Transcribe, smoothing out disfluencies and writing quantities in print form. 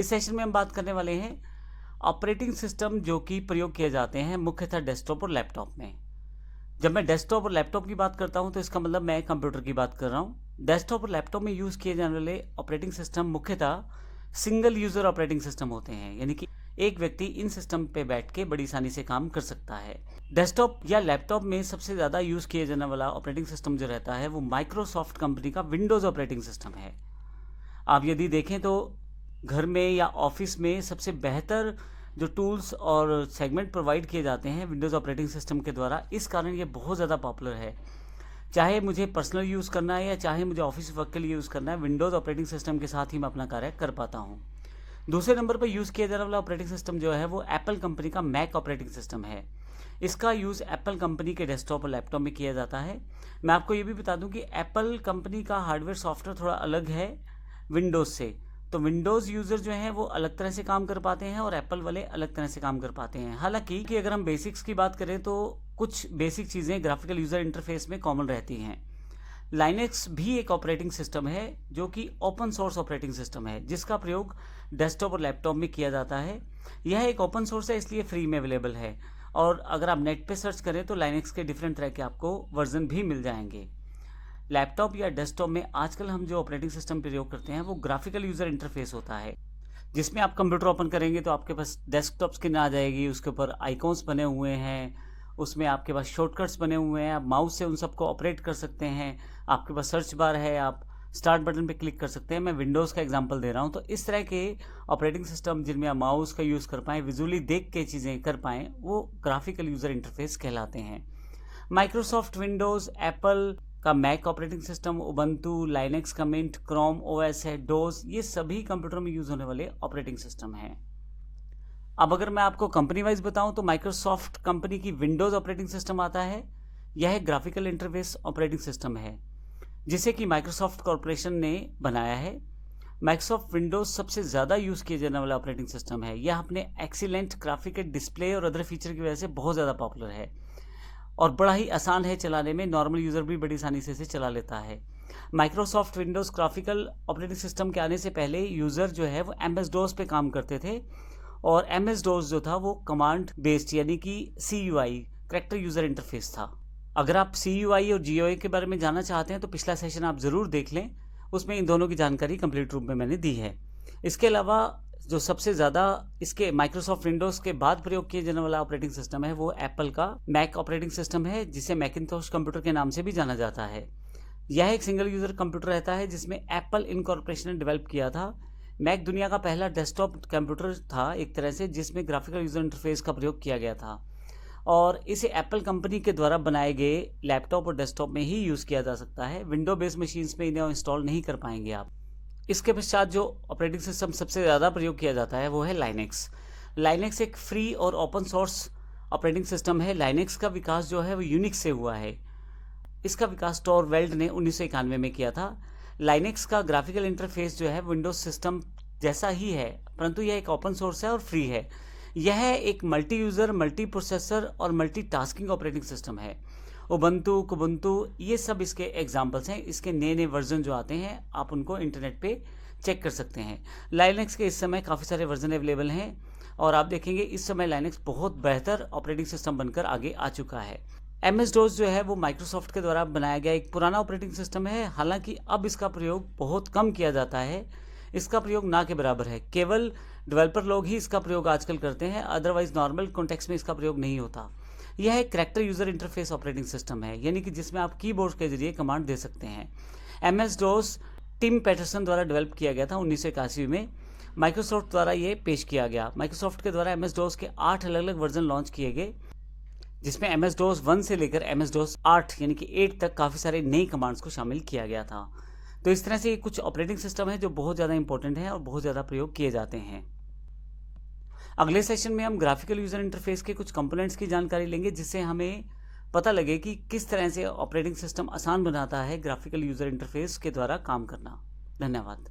इस सेशन में हम बात करने वाले हैं ऑपरेटिंग सिस्टम जो कि प्रयोग किए जाते हैं मुख्यतः डेस्कटॉप और लैपटॉप में। जब मैं डेस्कटॉप और लैपटॉप की बात करता हूं तो इसका मतलब मैं कंप्यूटर की बात कर रहा हूं। डेस्कटॉप और लैपटॉप में यूज़ किए जाने वाले ऑपरेटिंग सिस्टम मुख्यतः सिंगल यूज़र ऑपरेटिंग सिस्टम होते हैं, यानी कि एक व्यक्ति इन सिस्टम पे बैठ के बड़ी आसानी से काम कर सकता है। डेस्कटॉप या लैपटॉप में सबसे ज़्यादा यूज़ किए जाने वाला ऑपरेटिंग सिस्टम जो रहता है वो माइक्रोसॉफ्ट कंपनी का विंडोज़ ऑपरेटिंग सिस्टम है। आप यदि देखें तो घर में या ऑफिस में सबसे बेहतर जो टूल्स और सेगमेंट प्रोवाइड किए जाते हैं विंडोज़ ऑपरेटिंग सिस्टम के द्वारा, इस कारण ये बहुत ज़्यादा पॉपुलर है। चाहे मुझे पर्सनल यूज़ करना है या चाहे मुझे ऑफिस वर्क के लिए यूज़ करना है, विंडोज़ ऑपरेटिंग सिस्टम के साथ ही मैं अपना कार्य कर पाता हूँ। दूसरे नंबर पर यूज़ किया जाने वाला ऑपरेटिंग सिस्टम जो है वो एप्पल कंपनी का मैक ऑपरेटिंग सिस्टम है। इसका यूज़ एप्पल कंपनी के डेस्कटॉप और लैपटॉप में किया जाता है। मैं आपको ये भी बता दूं कि एप्पल कंपनी का हार्डवेयर सॉफ्टवेयर थोड़ा अलग है विंडोज़ से। तो विंडोज़ यूज़र जो हैं वो अलग तरह से काम कर पाते हैं और एप्पल वाले अलग तरह से काम कर पाते हैं। हालांकि कि अगर हम बेसिक्स की बात करें तो कुछ बेसिक चीज़ें ग्राफिकल यूज़र इंटरफेस में कॉमन रहती हैं। लाइनेक्स भी एक ऑपरेटिंग सिस्टम है जो कि ओपन सोर्स ऑपरेटिंग सिस्टम है, जिसका प्रयोग डेस्कटॉप और लैपटॉप में किया जाता है। यह एक ओपन सोर्स है, इसलिए फ्री में अवेलेबल है और अगर आप नेट पे सर्च करें तो लाइनेक्स के डिफरेंट तरह के आपको वर्जन भी मिल जाएंगे। लैपटॉप या डेस्कटॉप में आजकल हम जो ऑपरेटिंग सिस्टम प्रयोग करते हैं वो ग्राफिकल यूज़र इंटरफेस होता है, जिसमें आप कंप्यूटर ओपन करेंगे तो आपके पास डेस्कटॉप स्क्रीन आ जाएगी, उसके ऊपर आइकॉन्स बने हुए हैं, उसमें आपके पास शॉर्टकट्स बने हुए हैं, आप माउस से उन सबको ऑपरेट कर सकते हैं, आपके पास सर्च बार है, आप स्टार्ट बटन पे क्लिक कर सकते हैं। मैं विंडोज़ का एग्जांपल दे रहा हूं। तो इस तरह के ऑपरेटिंग सिस्टम जिनमें आप माउस का यूज़ कर पाएँ, विजुअली देख के चीज़ें कर पाएँ, वो ग्राफिकल यूज़र इंटरफेस कहलाते हैं। माइक्रोसॉफ्ट विंडोज़, एप्पल का Mac operating system, Ubuntu, Linux का मिंट, क्रोम ओएस है, डोज, ये सभी कंप्यूटर में यूज़ होने वाले ऑपरेटिंग सिस्टम हैं। अब अगर मैं आपको कंपनी वाइज बताऊं तो माइक्रोसॉफ्ट कंपनी की विंडोज़ ऑपरेटिंग सिस्टम आता है। यह एक ग्राफिकल इंटरफेस ऑपरेटिंग सिस्टम है जिसे कि माइक्रोसॉफ्ट कॉरपोरेशन ने बनाया है। माइक्रोसॉफ्ट विंडोज़ सबसे ज़्यादा यूज़ किए जाने वाला ऑपरेटिंग सिस्टम है। यह अपने एक्सीलेंट ग्राफिकल डिस्प्ले और अदर फीचर की वजह से बहुत ज़्यादा पॉपुलर है और बड़ा ही आसान है चलाने में, नॉर्मल यूज़र भी बड़ी आसानी से इसे चला लेता है। Microsoft Windows graphical operating system के आने से पहले यूज़र जो है वो एमएस डोस पे काम करते थे और एमएस डोस जो था वो कमांड बेस्ड यानी कि CUI कैरेक्टर यूज़र इंटरफेस था। अगर आप CUI और GUI के बारे में जानना चाहते हैं तो पिछला सेशन आप ज़रूर देख लें, उसमें इन दोनों की जानकारी कंप्लीट रूप में मैंने दी है। इसके अलावा जो सबसे ज़्यादा इसके माइक्रोसॉफ्ट विंडोज़ के बाद प्रयोग किए जाने वाला ऑपरेटिंग सिस्टम है वो एप्पल का मैक ऑपरेटिंग सिस्टम है, जिसे मैकिन्टॉश कंप्यूटर के नाम से भी जाना जाता है। यह एक सिंगल यूज़र कंप्यूटर रहता है जिसमें एप्पल इनकॉर्पोरेशन ने डेवलप किया था। मैक दुनिया का पहला डेस्कटॉप कंप्यूटर था एक तरह से, जिसमें ग्राफिकल यूज़र इंटरफेस का प्रयोग किया गया था और इसे एप्पल कंपनी के द्वारा बनाए गए लैपटॉप और डेस्कटॉप में ही यूज़ किया जा सकता है। विंडो बेस्ड मशीन्स में इन्हें इंस्टॉल नहीं कर पाएंगे आप। इसके पश्चात जो ऑपरेटिंग सिस्टम सबसे ज़्यादा प्रयोग किया जाता है वो है लाइनेक्स। लाइनेक्स एक फ्री और ओपन सोर्स ऑपरेटिंग सिस्टम है। लाइनेक्स का विकास जो है वो यूनिक्स से हुआ है। इसका विकास टॉरवेल्ड ने 1991 में किया था। लाइनेक्स का ग्राफिकल इंटरफेस जो है विंडोज सिस्टम जैसा ही है, परंतु यह एक ओपन सोर्स है और फ्री है। यह एक मल्टी यूज़र, मल्टी प्रोसेसर और मल्टी टास्किंग ऑपरेटिंग सिस्टम है। उबंटू, कुबंटू, ये सब इसके एग्जाम्पल्स हैं। इसके नए नए वर्जन जो आते हैं आप उनको इंटरनेट पे चेक कर सकते हैं। लाइनेक्स के इस समय काफ़ी सारे वर्जन अवेलेबल हैं और आप देखेंगे इस समय लाइनेक्स बहुत बेहतर ऑपरेटिंग सिस्टम बनकर आगे आ चुका है। MS डोस जो है वो माइक्रोसॉफ्ट के द्वारा बनाया गया एक पुराना ऑपरेटिंग सिस्टम है। हालांकि अब इसका प्रयोग बहुत कम किया जाता है, इसका प्रयोग ना के बराबर है। केवल डेवलपर लोग ही इसका प्रयोग आजकल करते हैं, अदरवाइज नॉर्मल कॉन्टेक्स्ट में इसका प्रयोग नहीं होता। यह एक character user interface operating system है, यानी कि जिसमें आप कीबोर्ड के जरिए कमांड दे सकते हैं। MS डोस टिम पैटरसन द्वारा डेवलप किया गया था 1981 में। माइक्रोसॉफ्ट द्वारा ये पेश किया गया। माइक्रोसॉफ्ट के द्वारा MS डोस के 8 अलग अलग वर्जन लॉन्च किए गए, जिसमें MS डोस 1 से लेकर MS डोस 8 यानी कि 8 तक काफ़ी सारे नई कमांड्स को शामिल किया गया था। तो इस तरह से कुछ ऑपरेटिंग सिस्टम है जो बहुत ज़्यादा इंपॉर्टेंट है और बहुत ज़्यादा प्रयोग किए जाते हैं। अगले सेशन में हम ग्राफिकल यूज़र इंटरफेस के कुछ कंपोनेंट्स की जानकारी लेंगे, जिससे हमें पता लगे कि किस तरह से ऑपरेटिंग सिस्टम आसान बनाता है ग्राफिकल यूज़र इंटरफेस के द्वारा काम करना। धन्यवाद।